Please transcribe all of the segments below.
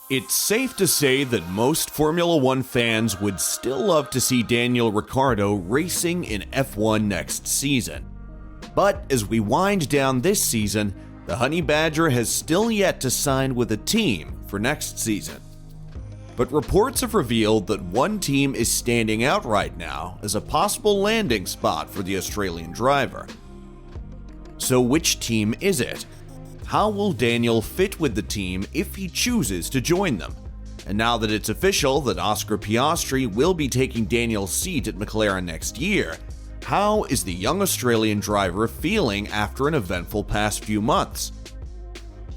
It's safe to say that most Formula One fans would still love to see Daniel Ricciardo racing in F1 next season. But as we wind down this season, the Honey Badger has still yet to sign with a team for next season. But reports have revealed that one team is standing out right now as a possible landing spot for the Australian driver. So which team is it? How will Daniel fit with the team if he chooses to join them? And now that it's official that Oscar Piastri will be taking Daniel's seat at McLaren next year, how is the young Australian driver feeling after an eventful past few months?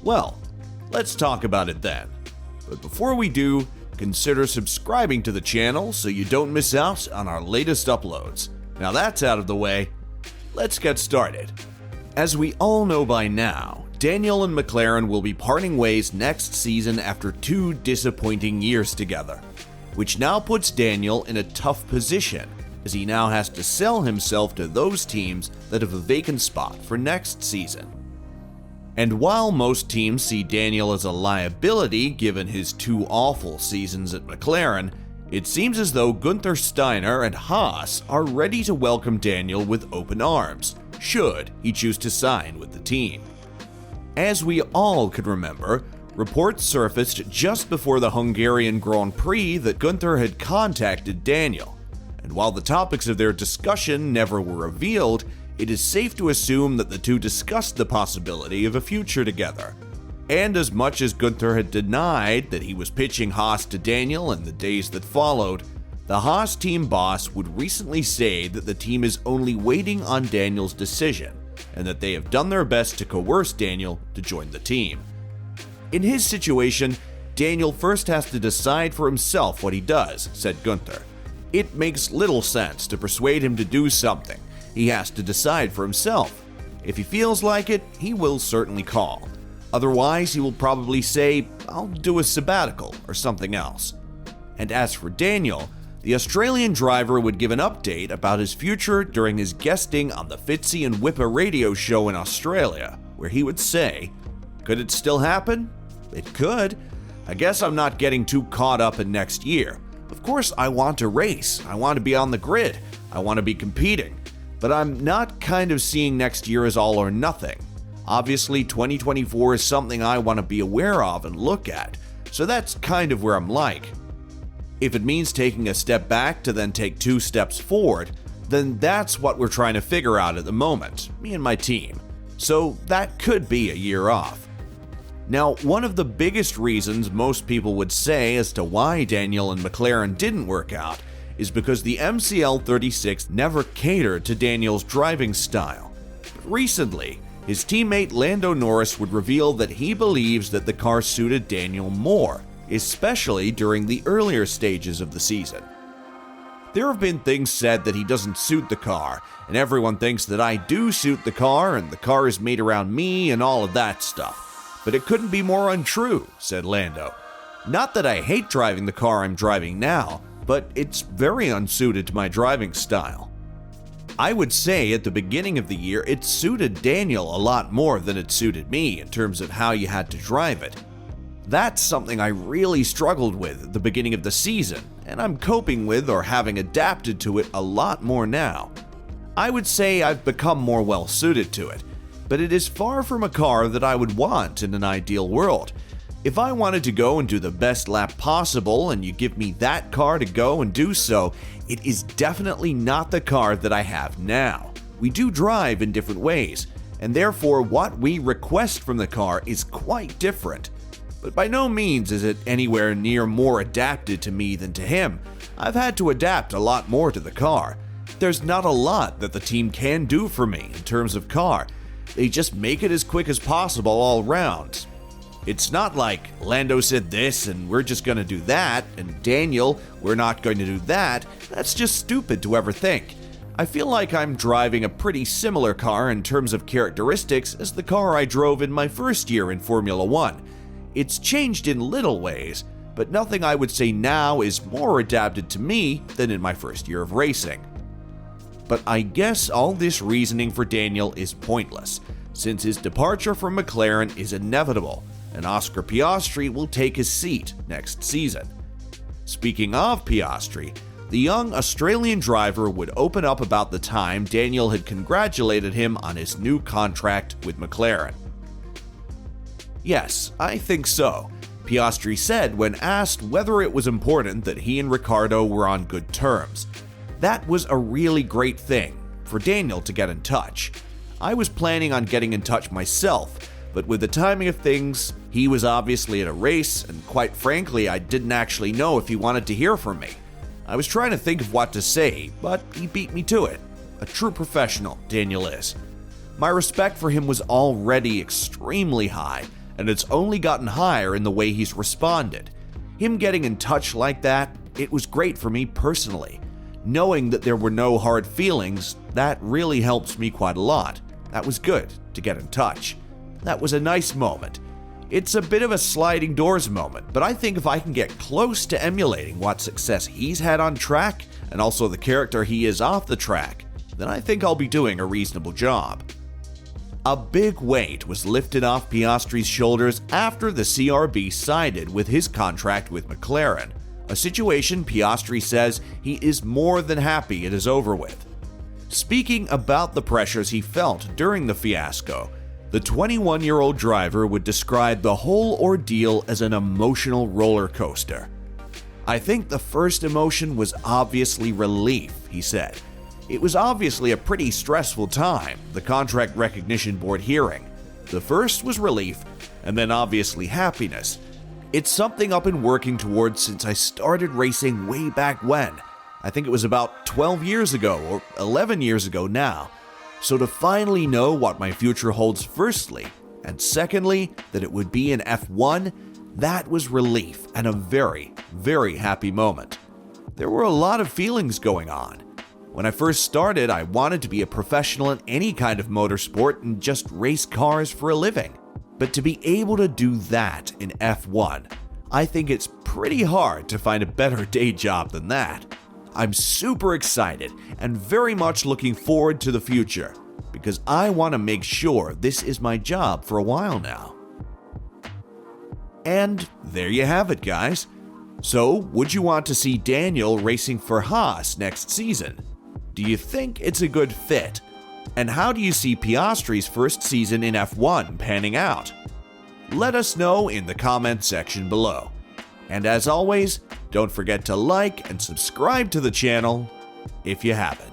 Well, let's talk about it then. But before we do, consider subscribing to the channel so you don't miss out on our latest uploads. Now that's out of the way, let's get started. As we all know by now, Daniel and McLaren will be parting ways next season after 2 disappointing years together, which now puts Daniel in a tough position as he now has to sell himself to those teams that have a vacant spot for next season. And while most teams see Daniel as a liability given his 2 awful seasons at McLaren, it seems as though Guenther Steiner and Haas are ready to welcome Daniel with open arms, should he choose to sign with the team. As we all can remember, reports surfaced just before the Hungarian Grand Prix that Guenther had contacted Daniel, and while the topics of their discussion never were revealed, it is safe to assume that the two discussed the possibility of a future together. And as much as Guenther had denied that he was pitching Haas to Daniel in the days that followed, the Haas team boss would recently say that the team is only waiting on Daniel's decision, and that they have done their best to coerce Daniel to join the team. In his situation, Daniel first has to decide for himself what he does, said Guenther. It makes little sense to persuade him to do something. He has to decide for himself. If he feels like it, he will certainly call. Otherwise, he will probably say, I'll do a sabbatical or something else. And as for Daniel, the Australian driver would give an update about his future during his guesting on the Fitzy and Whipper radio show in Australia, where he would say, could it still happen? It could. I guess I'm not getting too caught up in next year. Of course, I want to race. I want to be on the grid. I want to be competing. But I'm not kind of seeing next year as all or nothing. Obviously, 2024 is something I want to be aware of and look at. So that's kind of where I'm like. If it means taking a step back to then take 2 steps forward, then that's what we're trying to figure out at the moment, me and my team. So that could be a year off. Now, one of the biggest reasons most people would say as to why Daniel and McLaren didn't work out is because the MCL 36 never catered to Daniel's driving style. But recently, his teammate Lando Norris would reveal that he believes that the car suited Daniel more, especially during the earlier stages of the season. There have been things said that he doesn't suit the car, and everyone thinks that I do suit the car and the car is made around me and all of that stuff. But it couldn't be more untrue, said Lando. Not that I hate driving the car I'm driving now, but it's very unsuited to my driving style. I would say at the beginning of the year it suited Daniel a lot more than it suited me in terms of how you had to drive it. That's something I really struggled with at the beginning of the season, and I'm coping with or having adapted to it a lot more now. I would say I've become more well suited to it, but it is far from a car that I would want in an ideal world. If I wanted to go and do the best lap possible and you give me that car to go and do so, it is definitely not the car that I have now. We do drive in different ways, and therefore what we request from the car is quite different. But by no means is it anywhere near more adapted to me than to him. I've had to adapt a lot more to the car. There's not a lot that the team can do for me in terms of car. They just make it as quick as possible all round. It's not like Lando said this and we're just going to do that, and Daniel, we're not going to do that. That's just stupid to ever think. I feel like I'm driving a pretty similar car in terms of characteristics as the car I drove in my first year in Formula One. It's changed in little ways, but nothing I would say now is more adapted to me than in my first year of racing. But I guess all this reasoning for Daniel is pointless, since his departure from McLaren is inevitable, and Oscar Piastri will take his seat next season. Speaking of Piastri, the young Australian driver would open up about the time Daniel had congratulated him on his new contract with McLaren. "Yes, I think so," Piastri said when asked whether it was important that he and Ricciardo were on good terms. "That was a really great thing for Daniel to get in touch. I was planning on getting in touch myself, but with the timing of things, he was obviously at a race, and quite frankly, I didn't actually know if he wanted to hear from me. I was trying to think of what to say, but he beat me to it. A true professional, Daniel is. My respect for him was already extremely high, and it's only gotten higher in the way he's responded. Him getting in touch like that, it was great for me personally. Knowing that there were no hard feelings, that really helps me quite a lot. That was good to get in touch. That was a nice moment. It's a bit of a sliding doors moment, but I think if I can get close to emulating what success he's had on track, and also the character he is off the track, then I think I'll be doing a reasonable job." A big weight was lifted off Piastri's shoulders after the CRB sided with his contract with McLaren, a situation Piastri says he is more than happy it is over with. Speaking about the pressures he felt during the fiasco, the 21-year-old driver would describe the whole ordeal as an emotional roller coaster. "I think the first emotion was obviously relief," he said. "It was obviously a pretty stressful time, the contract recognition board hearing. The first was relief, and then obviously happiness. It's something I've been working towards since I started racing way back when. I think it was about 12 years ago, or 11 years ago now. So to finally know what my future holds firstly, and secondly, that it would be in F1, that was relief and a very, very happy moment. There were a lot of feelings going on. When I first started, I wanted to be a professional in any kind of motorsport and just race cars for a living. But to be able to do that in F1, I think it's pretty hard to find a better day job than that. I'm super excited and very much looking forward to the future, because I want to make sure this is my job for a while now." And there you have it, guys. So, would you want to see Daniel racing for Haas next season? Do you think it's a good fit? And how do you see Piastri's first season in F1 panning out? Let us know in the comment section below. And as always, don't forget to like and subscribe to the channel if you haven't.